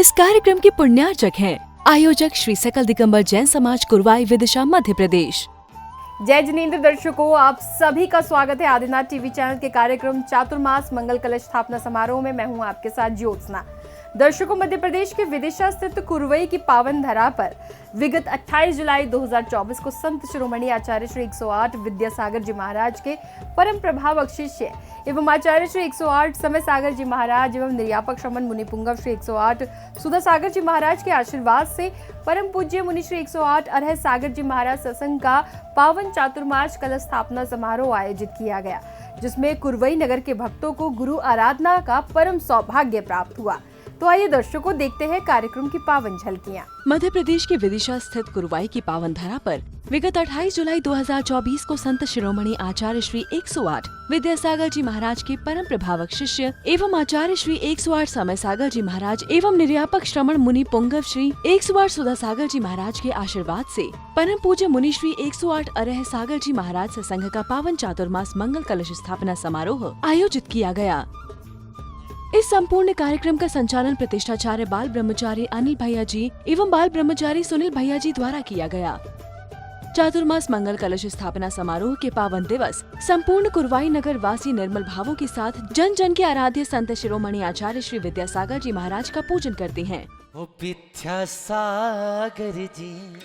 इस कार्यक्रम के पुण्यार्चक हैं आयोजक श्री सकल दिगंबर जैन समाज कुरवाई विदिशा मध्य प्रदेश। जय जिनेंद्र दर्शकों, आप सभी का स्वागत है आदिनाथ टीवी चैनल के कार्यक्रम चातुर्मास मंगल कलश स्थापना समारोह में। मैं हूं आपके साथ ज्योत्सना। दर्शकों, मध्य प्रदेश के विदिशा स्थित कुरवई की पावन धरा पर विगत 28 जुलाई 2024 को संत शिरोमणि आचार्य श्री 108 विद्यासागर जी महाराज के परम प्रभावक शिष्य एवं आचार्य श्री 108 समय सागर जी महाराज एवं निर्यापक श्रमण मुनि पुंगव श्री 108 सुधा सागर जी महाराज के आशीर्वाद से परम पूज्य मुनि श्री 108 अरह सागर जी महाराज सत्संग का पावन चातुर्मास कलश स्थापना समारोह आयोजित किया गया, जिसमें कुरवई नगर के भक्तों को गुरु आराधना का परम सौभाग्य प्राप्त हुआ। तो आइए दर्शकों, देखते हैं कार्यक्रम की पावन झलकियां। मध्य प्रदेश के विदिशा स्थित कुरवाई की पावन धरा पर विगत 28 जुलाई 2024 को संत शिरोमणि आचार्य श्री 108 विद्यासागर जी महाराज के परम प्रभावक शिष्य एवं आचार्य श्री 108 समय सागर जी महाराज एवं निर्यापक श्रमण मुनि पुंगव श्री 108 सुधा सागर जी महाराज के आशीर्वाद से परम पूज्य मुनि श्री 108 अरह सागर जी महाराज सत्संग का पावन चातुर्मास मंगल कलश स्थापना समारोह आयोजित किया गया। इस संपूर्ण कार्यक्रम का संचालन प्रतिष्ठाचार्य बाल ब्रह्मचारी अनिल भैया जी एवं बाल ब्रह्मचारी सुनील भैया जी द्वारा किया गया। चातुर्मास मंगल कलश स्थापना समारोह के पावन दिवस संपूर्ण कुरवाई नगर वासी निर्मल भावों के साथ जन जन के आराध्य संत शिरोमणि आचार्य श्री विद्यासागर जी महाराज का पूजन करते हैं। ओ विद्यासागर जी,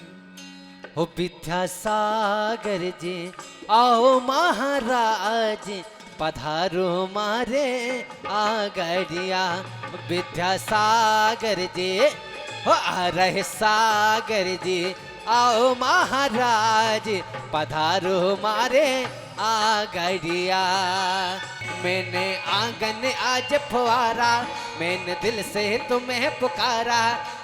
ओ विद्यासागर जी, आओ महाराज पधारो मारे आगरिया। विद्यासागर जी हो रहे सागर जी, आओ महाराज पधारो मारे आगरिया। मैंने आंगन आज फुआरा, मैंने दिल से तुम्हें पुकारा।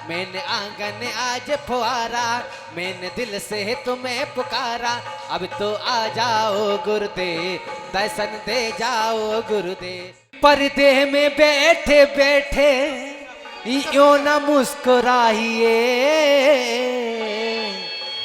मैंने आंगन आज फुआरा, मैंने दिल से तुम्हें पुकारा। अब तो आ जाओ गुरुदेव, दर्शन दे जाओ गुरुदेव। पर्दे में बैठे बैठे यूं न मुस्कुराइए,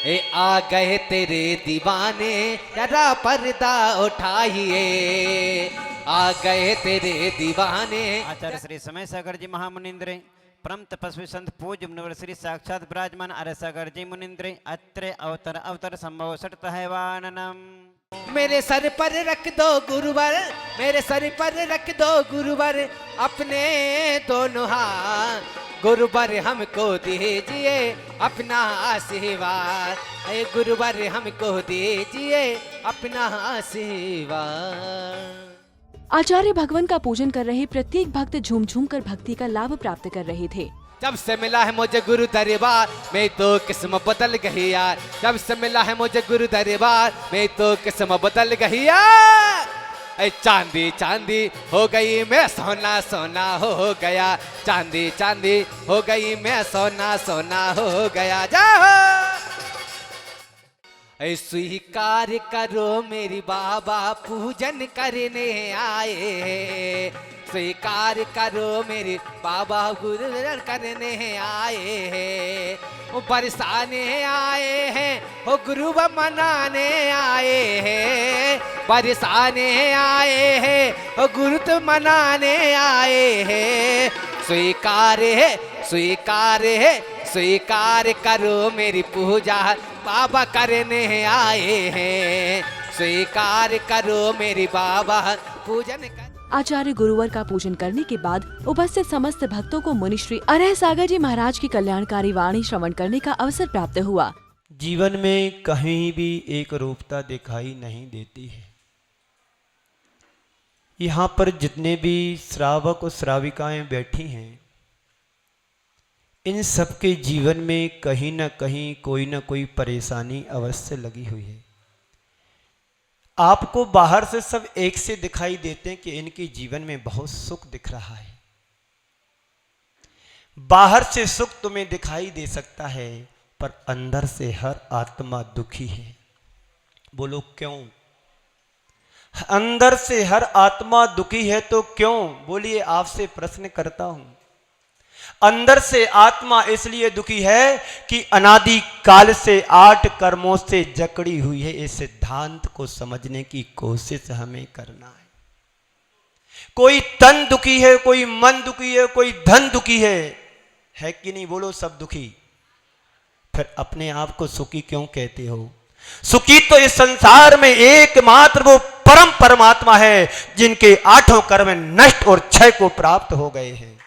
ए आ गए तेरे दीवाने जरा पर्दा उठाइए। आ गए तेरे दीवाने। आचार्य श्री समय सागर जी महामुनिंद्र परम तपस्वी संत पूज्य मुनिवर श्री साक्षात विराजमान अरह सागर जी मुनिंद्र अत्र अवतर अवतर संभव सटत है वाननम। मेरे सर पर रख दो गुरुवर, मेरे सर पर रख दो गुरुवर अपने दोनों हाथ। गुरुवर हमको दीजिए अपना आशीर्वाद, ऐ गुरुवर हमको दीजिए अपना आशीर्वाद। आचार्य भगवान का पूजन कर रहे प्रत्येक भक्त झूम झूम कर भक्ति का लाभ प्राप्त कर रहे थे। जब से मिला है मुझे गुरु दरबार में तो किस्म बदल गई यार। जब से मिला है मुझे गुरु दरबार में तो किस्म बदल गई यार। ऐ चांदी चांदी हो गई मैं सोना सोना हो गया। चांदी चांदी हो गई मैं सोना सोना हो गया। जाओ ऐ स्वीकार करो मेरी बाबा पूजन करने आए। स्वीकार करो मेरी बाबा गुरु करने आए हैं। वो बरसाने आए हैं, वो गुरु मनाने आए हैं। बरसाने आए हैं, वो गुरु तो मनाने आए हैं। स्वीकार है, स्वीकार है, स्वीकार करो मेरी पूजा बाबा करने आए हैं। स्वीकार करो मेरी बाबा पूजन कर। आचार्य गुरुवर का पूजन करने के बाद उपस्थित समस्त भक्तों को मुनि श्री अरह सागर जी महाराज की कल्याणकारी वाणी श्रवण करने का अवसर प्राप्त हुआ। जीवन में कहीं भी एक रूपता दिखाई नहीं देती है। यहाँ पर जितने भी श्रावक और श्राविकाएं बैठी हैं, इन सबके जीवन में कहीं न कहीं कोई न कोई परेशानी अवश्य लगी हुई है। आपको बाहर से सब एक से दिखाई देते हैं कि इनके जीवन में बहुत सुख दिख रहा है। बाहर से सुख तुम्हें दिखाई दे सकता है, पर अंदर से हर आत्मा दुखी है। बोलो क्यों? अंदर से हर आत्मा दुखी है तो क्यों? बोलिए, आपसे प्रश्न करता हूं। अंदर से आत्मा इसलिए दुखी है कि अनादि काल से 8 कर्मों से जकड़ी हुई है। इस सिद्धांत को समझने की कोशिश हमें करना है। कोई तन दुखी है, कोई मन दुखी है, कोई धन दुखी है, है कि नहीं? बोलो सब दुखी। फिर अपने आप को सुखी क्यों कहते हो? सुखी तो इस संसार में एकमात्र वो परम परमात्मा है जिनके आठों कर्म नष्ट और क्षय को प्राप्त हो गए हैं।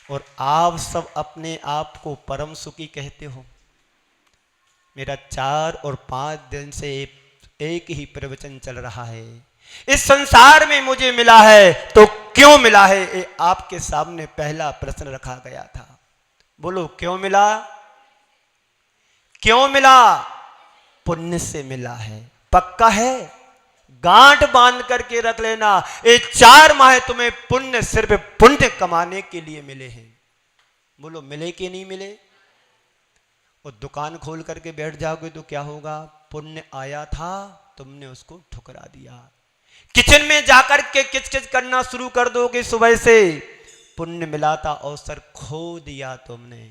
और आप सब अपने आप को परम सुखी कहते हो। मेरा 4 और 5 दिन से एक ही प्रवचन चल रहा है। इस संसार में मुझे मिला है तो क्यों मिला है, ये आपके सामने पहला प्रश्न रखा गया था। बोलो क्यों मिला? क्यों मिला? पुण्य से मिला है। पक्का है? गांठ बांध करके रख लेना, ये 4 माह तुम्हें पुण्य सिर्फ पुण्य कमाने के लिए मिले हैं। बोलो मिले कि नहीं मिले? और दुकान खोल करके बैठ जाओगे तो क्या होगा? पुण्य आया था, तुमने उसको ठुकरा दिया। किचन में जाकर के किचकिच करना शुरू कर दोगे सुबह से, पुण्य मिला था अवसर खो दिया तुमने।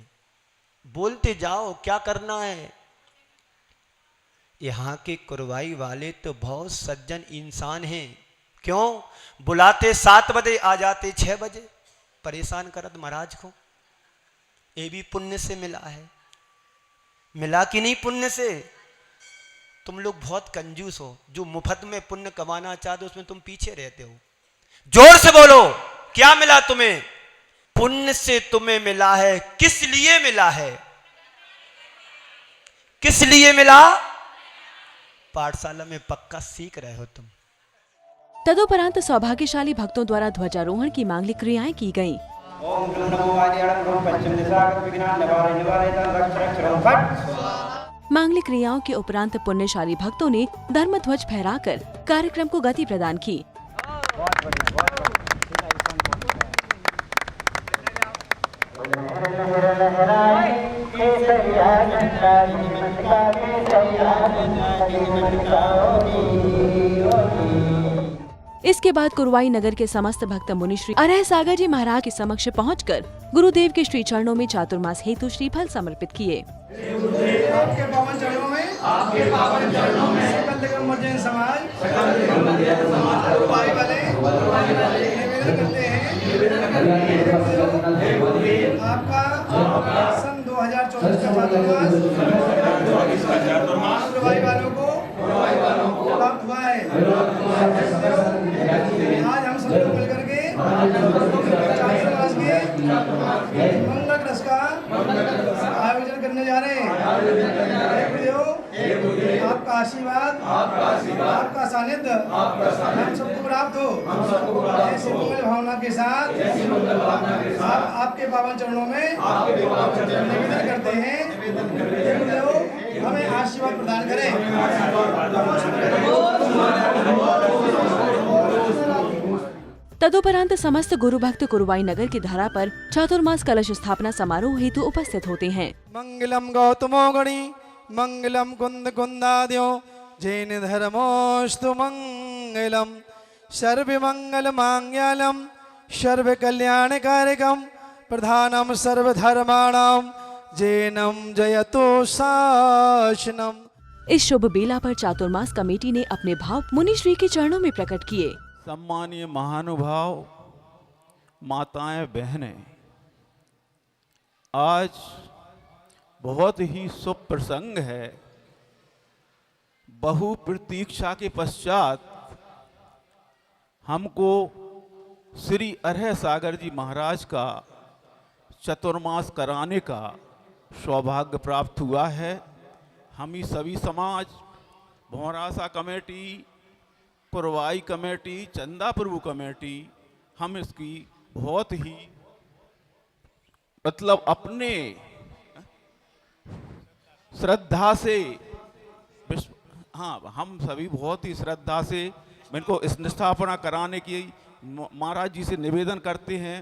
बोलते जाओ क्या करना है। यहाँ के कुरवाई वाले तो बहुत सज्जन इंसान हैं। क्यों? बुलाते 7 बजे आ जाते 6 बजे, परेशान करत महाराज को। ये भी पुण्य से मिला है। मिला कि नहीं पुण्य से? तुम लोग बहुत कंजूस हो, जो मुफ्त में पुण्य कमाना चाहते हो उसमें तुम पीछे रहते हो। जोर से बोलो क्या मिला तुम्हें? पुण्य से तुम्हें मिला है। किस लिए मिला है? किस लिए मिला? पाठशाला में पक्का सीख रहे हो तुम। तदुपरांत सौभाग्यशाली भक्तों द्वारा ध्वजारोहण की मांगलिक क्रियाएं की गयीं। ओम नमो वादियाणं ओम पश्चिम दिशागत विघ्नान् निवारयितं रक्ष रक्ष रं फट। मांगलिक क्रियाओं के उपरांत पुण्यशाली भक्तों ने धर्म ध्वज फहराकर कार्यक्रम को गति प्रदान की। इसके बाद कुरवाई नगर के समस्त भक्त मुनि श्री अरह सागर जी महाराज के समक्ष पहुंचकर गुरुदेव के श्री चरणों में चातुर्मास हेतु श्रीफल समर्पित किए। आपके पावन चरणों में सकल दिगंबर जैन समाज कुरवाई वाले निवेदन करते हैं आपका सन 2024 का चातुर्मास कुरवाई वालों को प्राप्त हुआ है। आज हम सब लोग मिलकर के चातुर्मास के मंगल रस का आयोजन करने जा रहे हैं। आपका आशीर्वाद, आपका सानिध्य हम सबको प्राप्त हो। ऐसी मंगल भावना के साथ आपके पावन चरणों में निवेदन करते हैं, हमें आशीर्वाद प्रदान करें। तदुपरांत समस्त गुरु भक्त कुरवाई नगर की धरा पर चातुर्मास कलश स्थापना समारोह हेतु उपस्थित होते हैं। मंगलम गौतमो गणी मंगलम कुंद कुंदाद्यो जैन धर्मोस्तु मंगलम सर्व मंगल मांगल्यम सर्व कल्याण कारकम प्रधानम सर्व धर्माणाम जैनम जयतो शासनम। इस शुभ बेला पर चातुर्मास कमेटी ने अपने भाव मुनि श्री के चरणों में प्रकट किए। सम्मानीय महानुभाव, माताएं, बहनें, आज बहुत ही शुभ प्रसंग है। बहु प्रतीक्षा के पश्चात हमको श्री अरह सागर जी महाराज का चतुर्मास कराने का सौभाग्य प्राप्त हुआ है। हम ही सभी समाज, भौरासा कमेटी, पुरवाई कमेटी, चंदा प्रभु कमेटी, हम इसकी बहुत ही मतलब अपने श्रद्धा से हम सभी बहुत ही श्रद्धा से इनको स्थापना कराने की महाराज जी से निवेदन करते हैं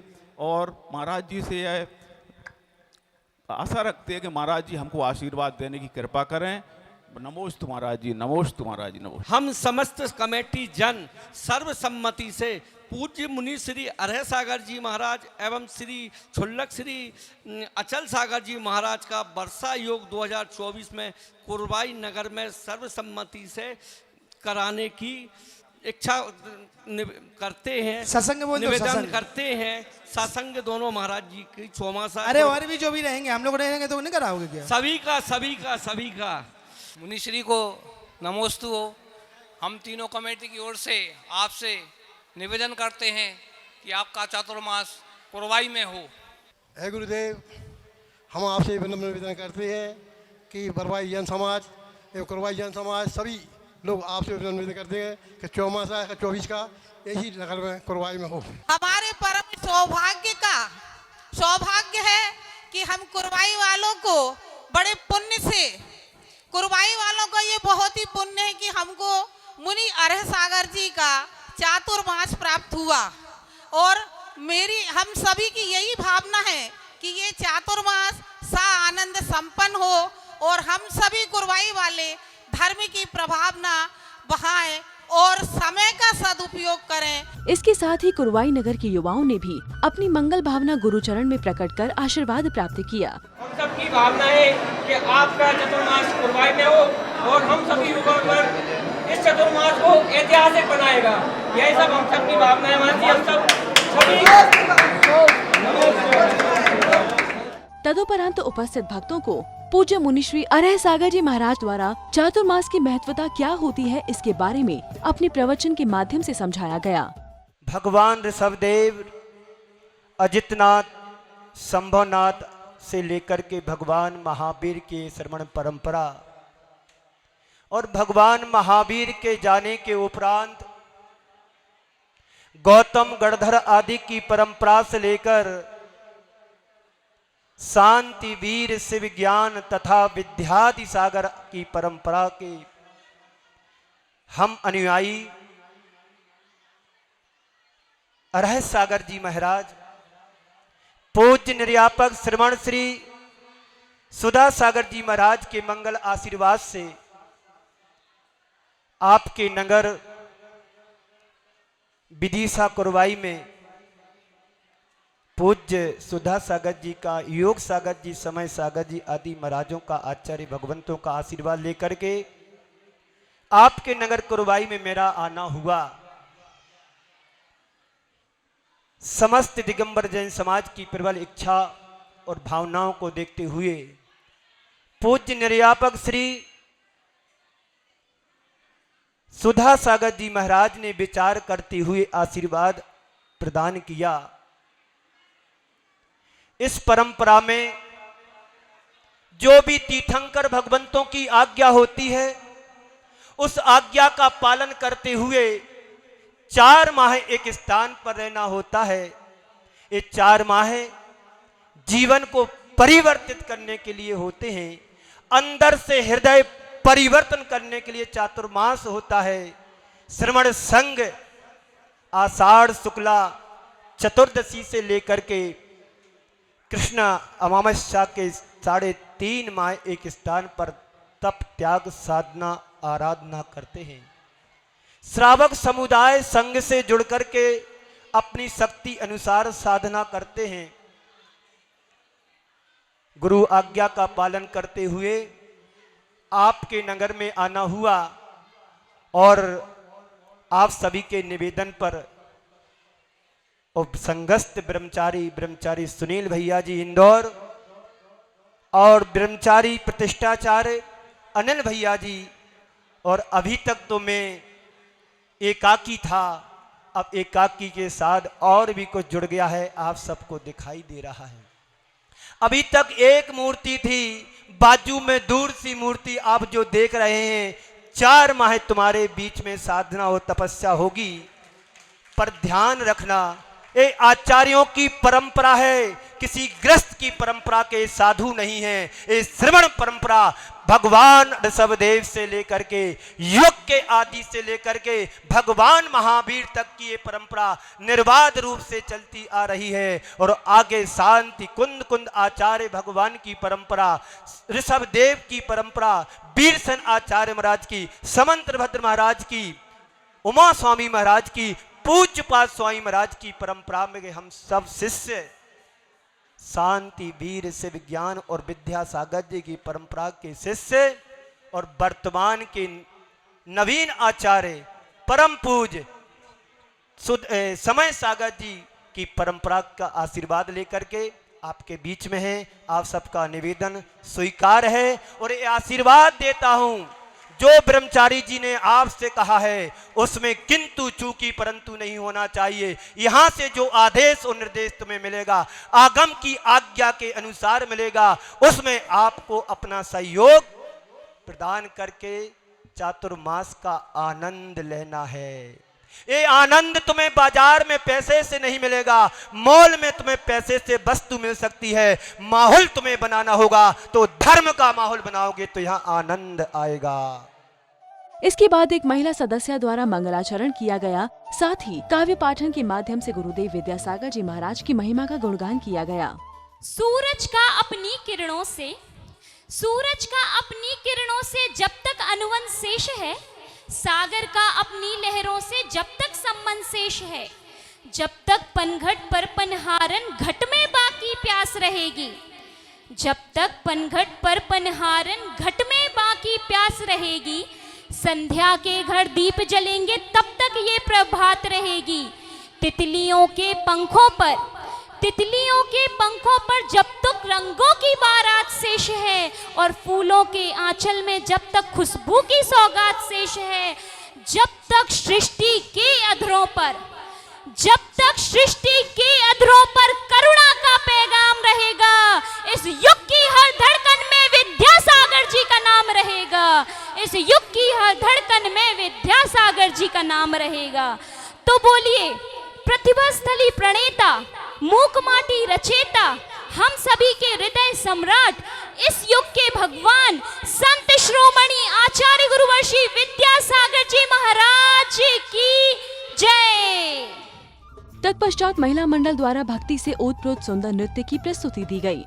और महाराज जी से आशा रखते हैं कि महाराज जी हमको आशीर्वाद देने की कृपा करें। नमोस्तु महाराज जी, नमोस्तु महाराज जी, नमोस्तु। हम समस्त कमेटी जन सर्वसम्मति से पूज्य मुनि श्री अरह सागर जी महाराज एवं श्री छुल्लक श्री अचल सागर जी महाराज का वर्षा योग 2024 में कुरवाई नगर में सर्वसम्मति से कराने की इच्छा करते हैं, सत्संग बोल दो, निवेदन सत्संग। करते हैं। सत्संग दोनों महाराज जी की चौमासा। अरे और भी जो भी रहेंगे, हम लोग रहेंगे तो नहीं कराओगे क्या? सभी का मुनिश्री को नमोस्तु हो। हम तीनों कमेटी की ओर से आपसे निवेदन करते हैं कि आपका चातुर्मास कुरवाई में हो। है गुरुदेव, हम आपसे विनम्र निवेदन करते हैं कि बरवाई जन समाज एवं कुरवाई जन समाज सभी लोग आपसे विनम्र निवेदन करते हैं कि चौमासा का 24 का यही नगर में कुरवाई में हो। हमारे परम सौभाग्य है कि हम कुरवाई वालों को बड़े पुण्य से, कुरवाई वालों का ये बहुत ही पुण्य है कि हमको मुनि अरह सागर जी का चातुर्मास प्राप्त हुआ। और हम सभी की यही भावना है कि ये चातुर्मास सा आनंद संपन्न हो और हम सभी कुरवाई वाले धर्म की प्रभावना बढ़ाएं और समय का सदुपयोग करें। इसके साथ ही कुरवाई नगर के युवाओं ने भी अपनी मंगल भावना गुरुचरण में प्रकट कर आशीर्वाद प्राप्त किया। हम सबकी भावना है कि आपका चतुर्मास कुरवाई में हो और हम सभी युवाओं पर इस चतुर्मास को ऐतिहासिक बनाएगा। यही सब हम सबकी भावना है। हम सब तदुपरांत उपस्थित भक्तों को पूज्य मुनिश्री अरह सागर जी महाराज द्वारा चातुर्मास की महत्वता क्या होती है इसके बारे में अपने प्रवचन के माध्यम से समझाया गया। भगवान ऋषभदेव, अजितनाथ, शंभुनाथ से लेकर के भगवान महावीर के श्रवण परंपरा और भगवान महावीर के जाने के उपरांत गौतम गणधर आदि की परंपरा से लेकर शांति वीर शिव ज्ञान तथा विद्यादि सागर की परंपरा के हम अनुयायी अरह सागर जी महाराज, पूज्य निर्यापक श्रवण श्री सुधा सागर जी महाराज के मंगल आशीर्वाद से आपके नगर विदिशा कुरवाई में पूज्य सुधा सागर जी का, योग सागर जी, समय सागर जी आदि महाराजों का, आचार्य भगवंतों का आशीर्वाद लेकर के आपके नगर कुरवाई में मेरा आना हुआ। समस्त दिगंबर जैन समाज की प्रबल इच्छा और भावनाओं को देखते हुए पूज्य निर्यापक श्री सुधा सागर जी महाराज ने विचार करते हुए आशीर्वाद प्रदान किया। इस परंपरा में जो भी तीर्थंकर भगवंतों की आज्ञा होती है उस आज्ञा का पालन करते हुए 4 माह एक स्थान पर रहना होता है। ये 4 माह जीवन को परिवर्तित करने के लिए होते हैं, अंदर से हृदय परिवर्तन करने के लिए चातुर्मास होता है। श्रवण संघ आषाढ़ शुक्ला चतुर्दशी से लेकर के कृष्ण अमावस्या के 3.5 माह एक स्थान पर तप त्याग साधना आराधना करते हैं। श्रावक समुदाय संघ से जुड़ करके अपनी शक्ति अनुसार साधना करते हैं। गुरु आज्ञा का पालन करते हुए आपके नगर में आना हुआ और आप सभी के निवेदन पर संगस्त ब्रह्मचारी सुनील भैया जी इंदौर और ब्रह्मचारी प्रतिष्ठाचार्य अनिल भैया जी, और अभी तक तो मैं एकाकी था, अब एकाकी के साथ और भी कुछ जुड़ गया है, आप सबको दिखाई दे रहा है। अभी तक एक मूर्ति थी, बाजू में दूर सी मूर्ति आप जो देख रहे हैं, 4 माह तुम्हारे बीच में साधना और तपस्या होगी। पर ध्यान रखना, ये आचार्यों की परंपरा है, किसी ग्रस्त की परंपरा के साधु नहीं है। ये श्रवण परंपरा भगवान ऋषभदेव से लेकर के युग के आदि से लेकर के भगवान महावीर तक की ये परंपरा निर्बाध रूप से चलती आ रही है। और आगे शांति कुंद आचार्य भगवान की परंपरा, ऋषभदेव की परंपरा, वीरसेन आचार्य महाराज की, समंतभद्र महाराज की, उमा स्वामी महाराज की, पूज्यपाद स्वामी महाराज की परंपरा में हम सब शिष्य शांति वीर शिव ज्ञान और विद्यासागर जी की परंपरा के शिष्य और वर्तमान के नवीन आचार्य परम पूज समय सागर जी की परंपरा का आशीर्वाद लेकर के आपके बीच में है। आप सबका निवेदन स्वीकार है और ये आशीर्वाद देता हूं, जो ब्रह्मचारी जी ने आपसे कहा है उसमें किंतु चूकी परंतु नहीं होना चाहिए। यहां से जो आदेश और निर्देश तुम्हें मिलेगा, आगम की आज्ञा के अनुसार मिलेगा, उसमें आपको अपना सहयोग प्रदान करके चातुर्मास का आनंद लेना है। ये आनंद तुम्हें बाजार में पैसे से नहीं मिलेगा, मॉल में तुम्हें पैसे से वस्तु मिल सकती है। माहौल तुम्हें बनाना होगा, तो धर्म का माहौल बनाओगे तो यहाँ आनंद आएगा। इसके बाद एक महिला सदस्य द्वारा मंगलाचरण किया गया, साथ ही काव्य पाठन के माध्यम से गुरुदेव विद्यासागर जी महाराज की महिमा का गुणगान किया गया। सूरज का अपनी किरणों से जब तक अनुबंध शेष है, सागर का अपनी लहरों से जब तक संबंध शेष है, जब तक पनघट पर पनहारन घट में बाकी प्यास रहेगी, जब तक पनघट पर पनहारन घट में बाकी प्यास रहेगी, संध्या के घर दीप जलेंगे तब तक ये प्रभात रहेगी। तितलियों के पंखों पर जब तक रंगों की बारात शेष है और फूलों के आंचल में जब तक खुशबू की सौगात शेष है, जब तक सृष्टि के अधरों पर करुणा का पैगाम रहेगा, इस युग की हर धड़कन में विद्यासागर जी का नाम रहेगा, इस युग की हर धड़कन में विद्यासागर जी का नाम रहेगा। तो बोलिए, प्रतिभा स्थली प्रणेता, मूक माटी रचेता, हम सभी के हृदय सम्राट, इस युग के भगवान, संत श्रोमणी आचार्य गुरुवर्षी विद्यासागर जी महाराज की जय। तत्पश्चात महिला मंडल द्वारा भक्ति से ओतप्रोत सुंदर नृत्य की प्रस्तुति दी गई।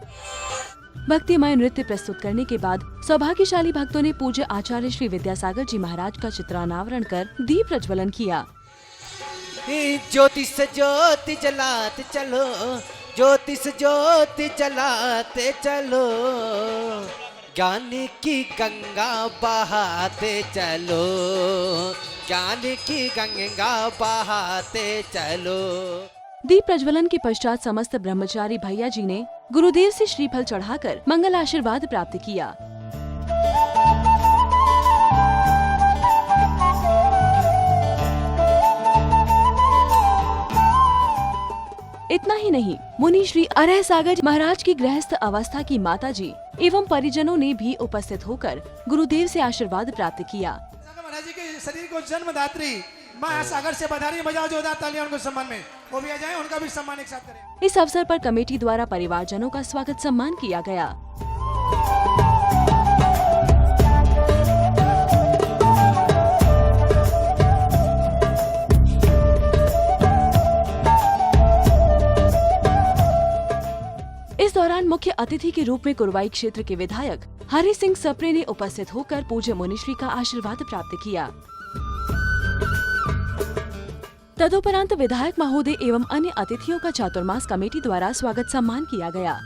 भक्तिमय नृत्य प्रस्तुत करने के बाद सौभाग्यशाली भक्तों ने पूज्य आचार्य श्री विद्यासागर जी महाराज का चित्रानावरण कर दीप प्रज्वलन किया। ज्योति से ज्योति जलाते चलो, ज्योति से ज्योति जलाते चलो, ज्ञान की गंगा बहाते चलो, ज्ञान की गंगा बहाते चलो। दीप प्रज्वलन के पश्चात समस्त ब्रह्मचारी भैया जी ने गुरुदेव से श्रीफल चढ़ाकर मंगल आशीर्वाद प्राप्त किया। इतना ही नहीं, मुनि श्री अरह सागर महाराज की गृहस्थ अवस्था की माता जी एवं परिजनों ने भी उपस्थित होकर गुरुदेव से आशीर्वाद प्राप्त किया। महाराज जी के शरीर को जन्मदात्री मां सागर से बधाई बजाओ जोरदार तालियां उनको सम्मान में, वो भी आ जाए, उनका भी सम्मान एक साथ करें। इस अवसर पर कमेटी द्वारा परिवारजनों का स्वागत सम्मान किया गया। इस दौरान मुख्य अतिथि के रूप में कुरवाई क्षेत्र के विधायक हरि सिंह सप्रे ने उपस्थित होकर पूज्य मुनिश्री का आशीर्वाद प्राप्त किया। तदुपरांत विधायक महोदय एवं अन्य अतिथियों का चातुर्मास कमेटी द्वारा स्वागत सम्मान किया गया।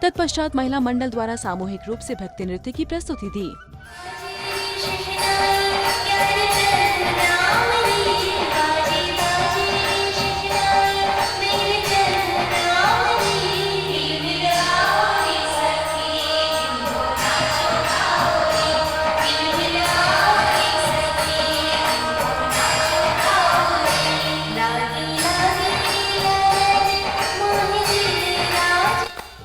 तत्पश्चात महिला मंडल द्वारा सामूहिक रूप से भक्ति नृत्य की प्रस्तुति दी।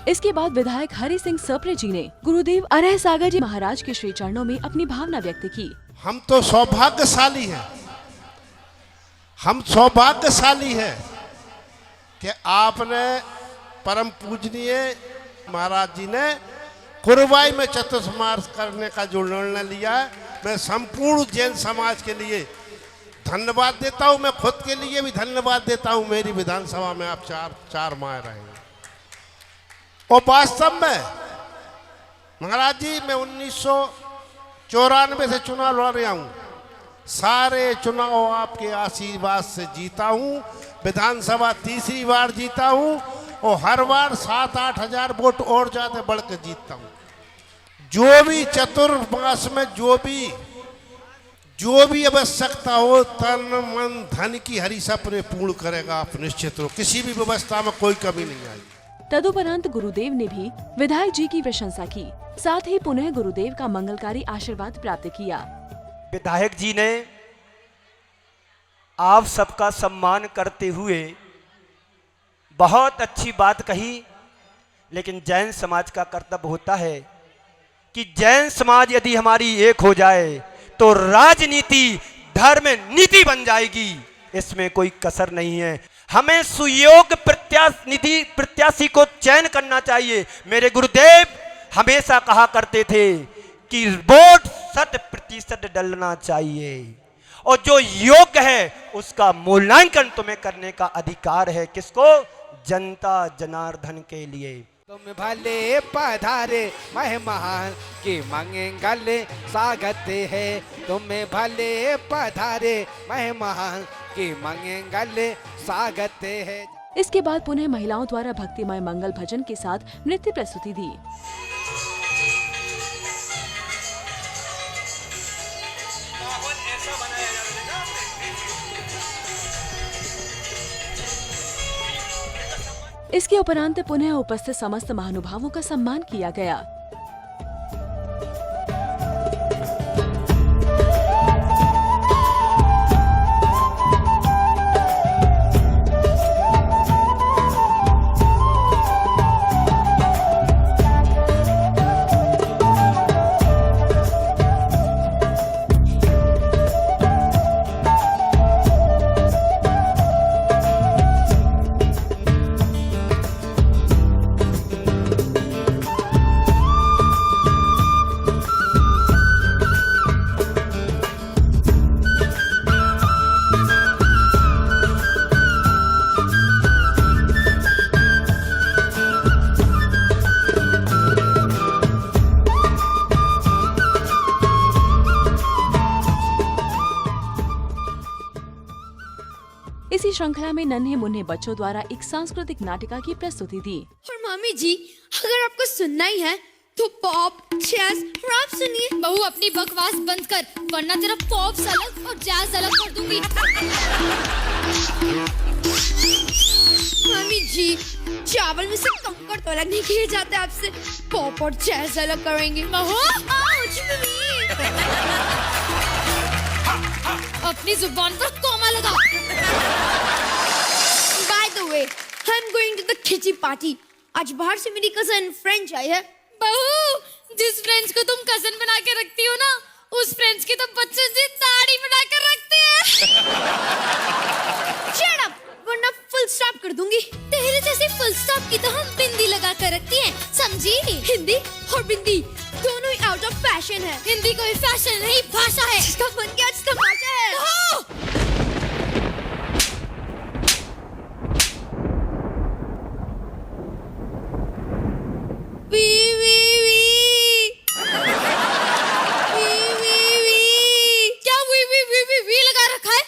इसके बाद विधायक हरि सिंह सप्रे जी ने गुरुदेव अरह सागर जी महाराज के श्री चरणों में अपनी भावना व्यक्त की। हम तो सौभाग्यशाली हैं, हम सौभाग्यशाली हैं कि आपने परम पूजनीय महाराज जी ने कुरवाई में चतुर्मास करने का जो निर्णय लिया है, मैं संपूर्ण जैन समाज के लिए धन्यवाद देता हूं। मैं खुद के लिए भी धन्यवाद देता हूं। मेरी विधानसभा में आप चार माह रहेंगे। और वास्तव में महाराज जी मैं 1994 से चुनाव लड़ रहा हूँ, सारे चुनाव आपके आशीर्वाद से जीता हूँ, विधानसभा तीसरी बार जीता हूँ और हर बार 7-8 हजार वोट और ज़्यादा बढ़ के जीतता हूँ। जो भी चतुर्मास में जो भी आवश्यकता हो तन मन धन की हरीसा पूर्ण करेगा आप निश्चित हो, किसी भी व्यवस्था में कोई कमी नहीं आएगी। तदुपरांत गुरुदेव ने भी विधायक जी की प्रशंसा की, साथ ही पुनः गुरुदेव का मंगलकारी आशीर्वाद प्राप्त किया। विधायक जी ने आप सबका सम्मान करते हुए बहुत अच्छी बात कही, लेकिन जैन समाज का कर्तव्य होता है कि जैन समाज यदि हमारी एक हो जाए तो राजनीति धर्म नीति बन जाएगी, इसमें कोई कसर नहीं है। हमें सुयोग्य प्रत्याशी को चयन करना चाहिए। मेरे गुरुदेव हमेशा कहा करते थे कि वोट 100% डलना चाहिए और जो योग्य है उसका मूल्यांकन तुम्हें करने का अधिकार है। किसको? जनता जनार्दन के लिए। तुम भले पधारे मेहमान की मंगल स्वागत है, तुम्हें भले पधारे मेहमान की मंगल स्वागत है। इसके बाद पुनः महिलाओं द्वारा भक्तिमय मंगल भजन के साथ नृत्य प्रस्तुति दी। इसके उपरांत पुनः उपस्थित समस्त महानुभावों का सम्मान किया गया। इसी श्रृंखला में नन्हे मुन्ने बच्चों द्वारा एक सांस्कृतिक नाटिका की प्रस्तुति दी। और मामी जी अगर आपको सुनना ही है तो पॉप जैज रैप सुनिए। बहू अपनी बकवास बंद कर वरना तेरा पॉप अलग और जैज अलग कर दूंगी। मामी जी चावल में से कंकड़ तो अलग नहीं किए जाते, आपसे पॉप और जैज अलग करेंगे। बहू अपनी जुबान पर कोमा लगा। By the way, I'm going to the kitty party. आज बाहर से मेरी कजन फ्रेंच आई है। बहू जिस फ्रेंच को तुम कजन बना के रखती हो ना, उस फ्रेंच की तो बच्चे से दाढ़ी बना कर रखते हैं। Shut up, वरना फुल स्टॉप कर दूंगी। तेरे जैसे फुल स्टॉप की तो हम बिंदी लगा कर रखती हैं, समझी? हिंदी और बिंदी दोनों ही आउट ऑफ फैशन है। हिंदी कोई फैशन नहीं, भाषा है। इसका मन क्या तमाशा है। क्या वी लगा रखा है?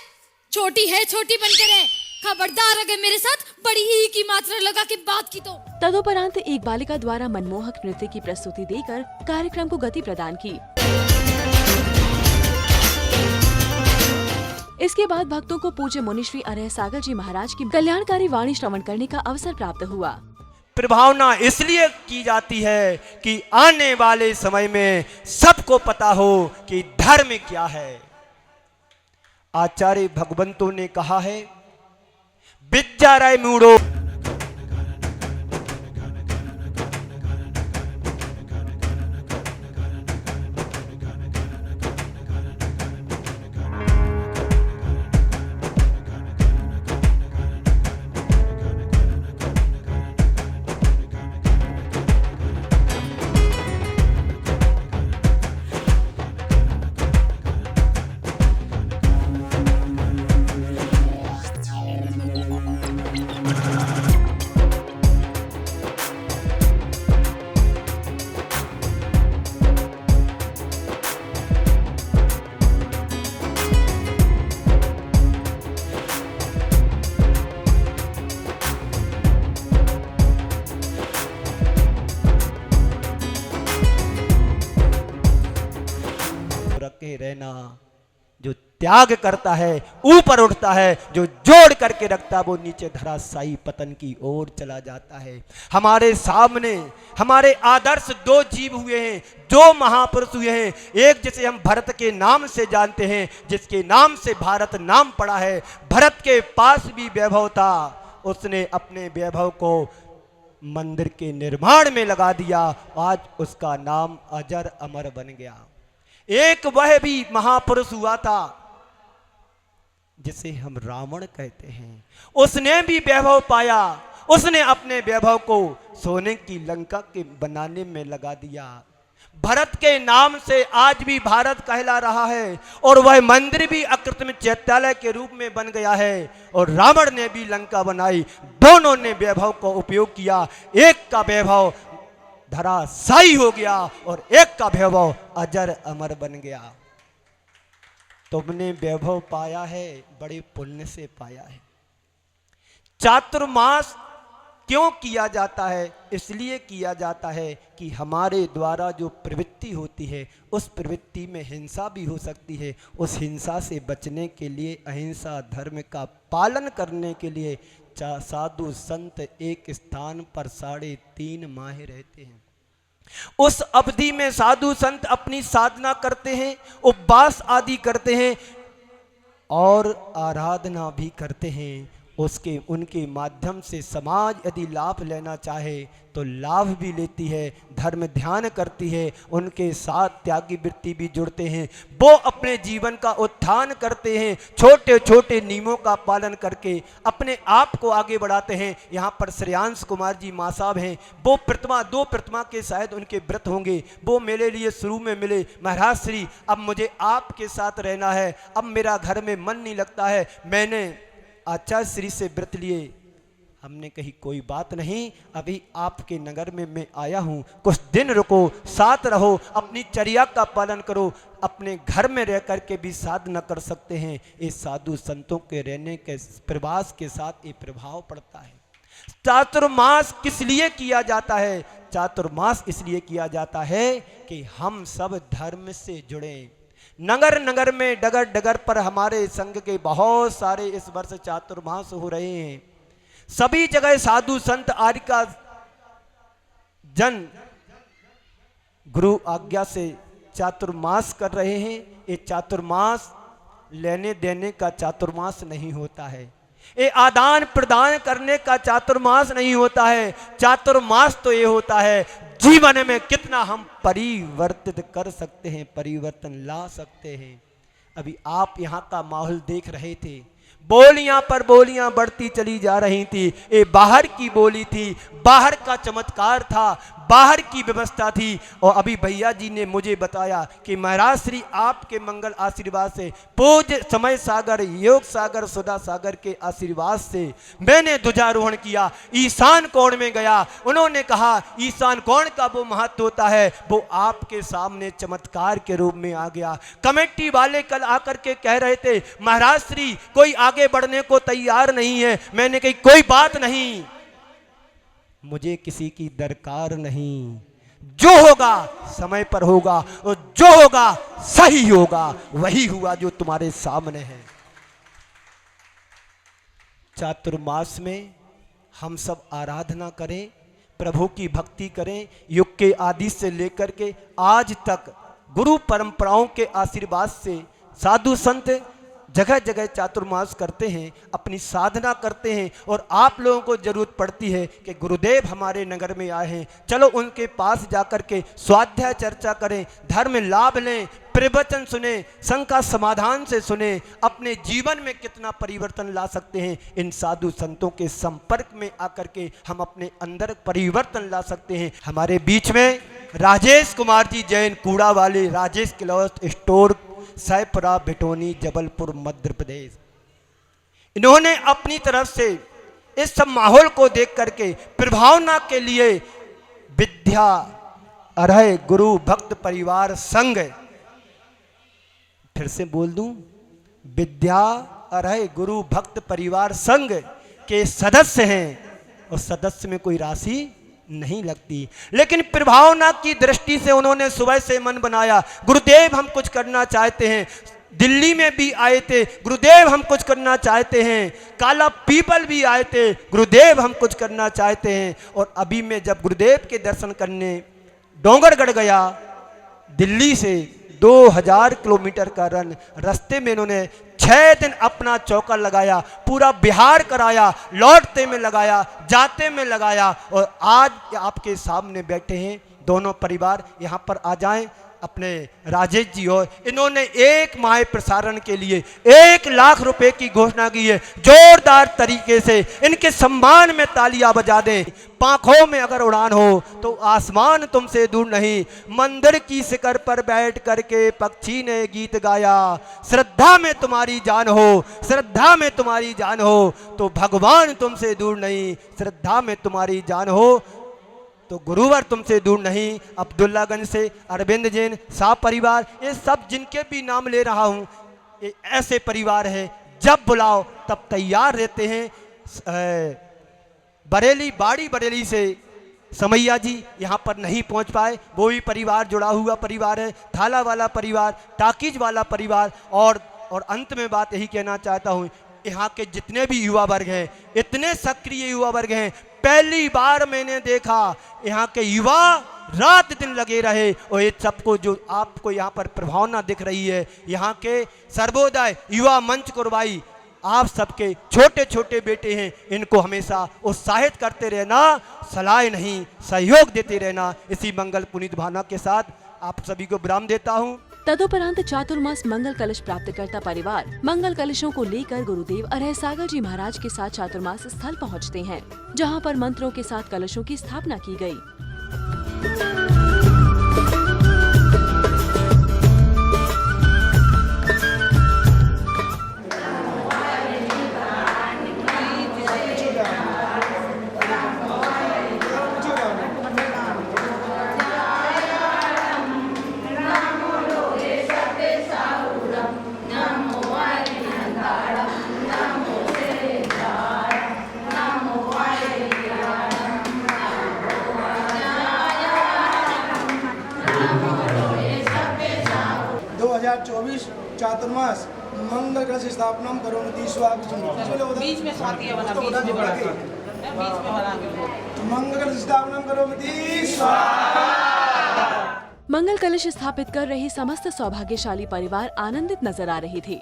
छोटी है छोटी बनकर है। खबरदार अगर मेरे साथ बड़ी ई की मात्रा लगा के बात की तो। तदुपरांत एक बालिका द्वारा मनमोहक नृत्य की प्रस्तुति देकर कार्यक्रम को गति प्रदान की। इसके बाद भक्तों को पूज्य मुनि श्री अरह सागर जी महाराज की कल्याणकारी वाणी श्रवण करने का अवसर प्राप्त हुआ। प्रभावना इसलिए की जाती है कि आने वाले समय में सबको पता हो कि धर्म क्या है। आचार्य भगवंतों ने कहा है, विद्याराय मूढ़ो त्याग करता है ऊपर उठता है, जो जोड़ करके रखता है वो नीचे धराशायी पतन की ओर चला जाता है। हमारे सामने हमारे आदर्श दो जीव हुए हैं, दो महापुरुष हुए हैं। एक जिसे हम भरत के नाम से जानते हैं, जिसके नाम से भारत नाम पड़ा है। भरत के पास भी वैभव था, उसने अपने वैभव को मंदिर के निर्माण में लगा दिया, आज उसका नाम अजर अमर बन गया। एक वह भी महापुरुष हुआ था जिसे हम रावण कहते हैं, उसने भी वैभव पाया, उसने अपने वैभव को सोने की लंका के बनाने में लगा दिया। भरत के नाम से आज भी भारत कहला रहा है, और वह मंदिर भी अकृत्रिम चैत्यालय के रूप में बन गया है, और रावण ने भी लंका बनाई। दोनों ने वैभव को उपयोग किया, एक का वैभव धराशायी हो गया और एक का वैभव अजर अमर बन गया। तुमने वैभव पाया है, बड़े पुण्य से पाया है। चातुर्मास क्यों किया जाता है? इसलिए किया जाता है कि हमारे द्वारा जो प्रवृत्ति होती है, उस प्रवृत्ति में हिंसा भी हो सकती है। उस हिंसा से बचने के लिए, अहिंसा धर्म का पालन करने के लिए साधु संत एक स्थान पर 3.5 माह रहते हैं। उस अवधि में साधु संत अपनी साधना करते हैं, उपवास आदि करते हैं और आराधना भी करते हैं। उनके माध्यम से समाज यदि लाभ लेना चाहे तो लाभ भी लेती है, धर्म ध्यान करती है, उनके साथ त्यागी वृत्ति भी जुड़ते हैं। वो अपने जीवन का उत्थान करते हैं, छोटे छोटे नियमों का पालन करके अपने आप को आगे बढ़ाते हैं। यहाँ पर श्रेयांश कुमार जी माँ साहब हैं, वो दो प्रतिमा के शायद उनके व्रत होंगे, वो मेरे लिए शुरू में मिले, महाराज श्री अब मुझे आपके साथ रहना है, अब मेरा घर में मन नहीं लगता है, मैंने आचार्य श्री से व्रत लिए। हमने कही कोई बात नहीं, अभी आपके नगर में मैं आया हूँ, कुछ दिन रुको, साथ रहो, अपनी चर्या का पालन करो। अपने घर में रह करके भी साधना कर सकते हैं। ये साधु संतों के रहने के प्रवास के साथ ये प्रभाव पड़ता है। चातुर्मास किस लिए किया जाता है? चातुर्मास इसलिए किया जाता है कि हम सब धर्म से जुड़े। नगर नगर में डगर डगर पर हमारे संघ के बहुत सारे इस वर्ष चातुर्मास हो रहे हैं। सभी जगह साधु संत आदि का जन गुरु आज्ञा से चातुर्मास कर रहे हैं। ये चातुर्मास लेने देने का चातुर्मास नहीं होता है, ये आदान प्रदान करने का चातुर्मास नहीं होता है। चातुर्मास तो ये होता है जीवन में कितना हम परिवर्तित कर सकते हैं, परिवर्तन ला सकते हैं। अभी आप यहाँ का माहौल देख रहे थे, बोलियां पर बोलियां बढ़ती चली जा रही थी। ये बाहर की बोली थी, बाहर का चमत्कार था, बाहर की व्यवस्था थी। और अभी भैया जी ने मुझे बताया कि महाराज श्री आपके मंगल आशीर्वाद से, पूज्य समय सागर, योग सागर, सुधा सागर के आशीर्वाद से मैंने ध्वजारोहण किया, ईशान कोण में गया। उन्होंने कहा ईशान कोण का वो महत्व होता है, वो आपके सामने चमत्कार के रूप में आ गया। कमेटी वाले कल आकर के कह रहे थे महाराज श्री कोई आगे बढ़ने को तैयार नहीं है। मैंने कही कोई बात नहीं, मुझे किसी की दरकार नहीं, जो होगा समय पर होगा और जो होगा सही होगा। वही हुआ जो तुम्हारे सामने है। चातुर्मास में हम सब आराधना करें, प्रभु की भक्ति करें। युग के आदि से लेकर के आज तक गुरु परंपराओं के आशीर्वाद से साधु संत जगह जगह चातुर्मास करते हैं, अपनी साधना करते हैं। और आप लोगों को जरूरत पड़ती है कि गुरुदेव हमारे नगर में आए हैं, चलो उनके पास जाकर के स्वाध्याय चर्चा करें, धर्म लाभ लें, प्रवचन सुने, शंका समाधान से सुने, अपने जीवन में कितना परिवर्तन ला सकते हैं। इन साधु संतों के संपर्क में आकर के हम अपने अंदर परिवर्तन ला सकते हैं। हमारे बीच में राजेश कुमार जी जैन, कूड़ा वाले, राजेश क्लॉथ स्टोर, सैपुरा, बिटोनी, जबलपुर, मध्य प्रदेश। इन्होंने अपनी तरफ से इस सब माहौल को देख करके प्रभावना के लिए विद्या अर्ह गुरु भक्त परिवार संघ, फिर से बोल दूं, विद्या अर्ह गुरु भक्त परिवार संघ के सदस्य हैं। और सदस्य में कोई राशि नहीं लगती, लेकिन प्रभावना की दृष्टि से उन्होंने सुबह से मन बनाया गुरुदेव हम कुछ करना चाहते हैं। दिल्ली में भी आए थे, गुरुदेव हम कुछ करना चाहते हैं। काला पीपल भी आए थे, गुरुदेव हम कुछ करना चाहते हैं। और अभी मैं जब गुरुदेव के दर्शन करने डोंगरगढ़ गया, दिल्ली से 2000 किलोमीटर का रन, रास्ते में इन्होंने 6 दिन अपना चौका लगाया, पूरा बिहार कराया, लौटते में लगाया, जाते में लगाया। और आज आपके सामने बैठे हैं दोनों परिवार, यहाँ पर आ जाएं। अपने राजेश जी और इन्होंने 1 माह प्रसारण के लिए 1 लाख रुपए की घोषणा की है। जोरदार तरीके से इनके सम्मान में तालियां बजा दें। पांखों में अगर उड़ान हो तो आसमान तुमसे दूर नहीं, मंदिर की शिखर पर बैठ करके पक्षी ने गीत गाया। श्रद्धा में तुम्हारी जान हो, श्रद्धा में तुम्हारी जान हो तो भगवान तुमसे दूर नहीं, श्रद्धा में तुम्हारी जान हो तो गुरुवर तुमसे दूर नहीं। अब्दुल्लागंज से अरविंद जैन, शाह परिवार, ये सब जिनके भी नाम ले रहा हूँ, ये ऐसे परिवार है जब बुलाओ तब तैयार रहते हैं। बरेली, बाड़ी बरेली से समैया जी यहाँ पर नहीं पहुँच पाए, वो भी परिवार जुड़ा हुआ परिवार है। थाला वाला परिवार, टाकीज वाला परिवार। और अंत में बात यही कहना चाहता हूँ, यहाँ के जितने भी युवा वर्ग हैं, इतने सक्रिय युवा वर्ग हैं। पहली बार मैंने देखा यहाँ के युवा रात दिन लगे रहे। और ये सबको जो आपको यहाँ पर प्रभावना दिख रही है, यहाँ के सर्वोदय युवा मंच कुरवाई, आप सबके छोटे छोटे बेटे हैं, इनको हमेशा उत्साहित करते रहना, सलाह नहीं सहयोग देते रहना। इसी मंगल पुनीत भावना के साथ आप सभी को विराम देता हूँ। तदुपरांत चातुर्मास मंगल कलश प्राप्तकर्ता परिवार मंगल कलशों को लेकर गुरुदेव अरहसागर जी महाराज के साथ चातुर्मास स्थल पहुंचते हैं, जहां पर मंत्रों के साथ कलशों की स्थापना की गई। चातुर्मास मंगल कलश स्थापना करोमि बीच में स्वाति वाला बीच में मंगल कलश स्थापना करोमि। मंगल कलश स्थापित कर रही समस्त सौभाग्यशाली परिवार आनंदित नजर आ रही थी।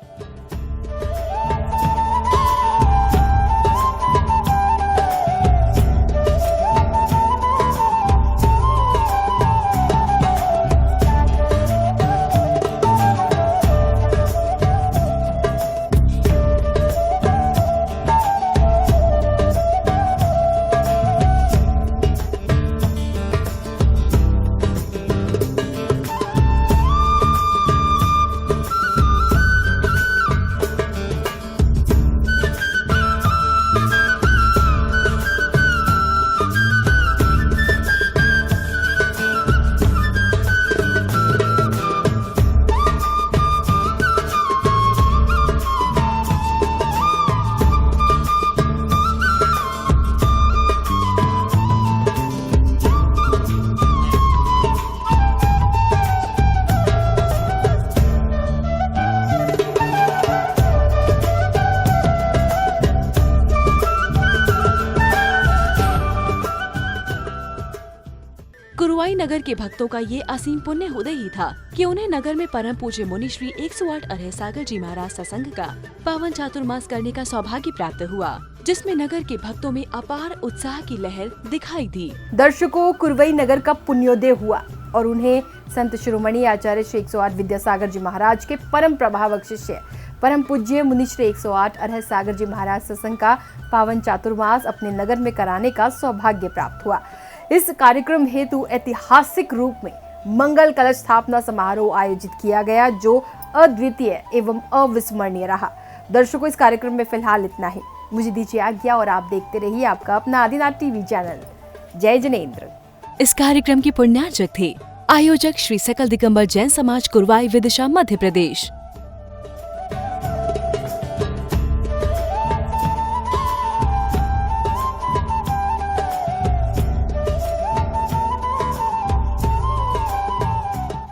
कुरुवाई नगर के भक्तों का ये असीम पुण्य उदय ही था कि उन्हें नगर में परम पूज्य मुनि श्री 108 अरहसागर जी महाराज सत्संग का पावन चातुर्मास करने का सौभाग्य प्राप्त हुआ, जिसमें नगर के भक्तों में अपार उत्साह की लहर दिखाई दी। दर्शकों, कुरुवई नगर का पुण्योदय हुआ और उन्हें संत शिरोमणि आचार्य श्री 108 विद्यासागर जी महाराज के परम प्रभावक शिष्य परम पूज्य मुनि श्री 108 अरहसागर जी महाराज सत्संग का पावन चातुर्मास अपने नगर में कराने का सौभाग्य प्राप्त हुआ। इस कार्यक्रम हेतु ऐतिहासिक रूप में मंगल कलश स्थापना समारोह आयोजित किया गया, जो अद्वितीय एवं अविस्मरणीय रहा। दर्शकों, इस कार्यक्रम में फिलहाल इतना ही। मुझे दीजिए आज्ञा और आप देखते रहिए आपका अपना आदिनाथ टीवी चैनल। जय जिनेंद्र। इस कार्यक्रम की पुण्यार्चक थे आयोजक श्री सकल दिगंबर जैन समाज कुरवाई विदिशा मध्य प्रदेश।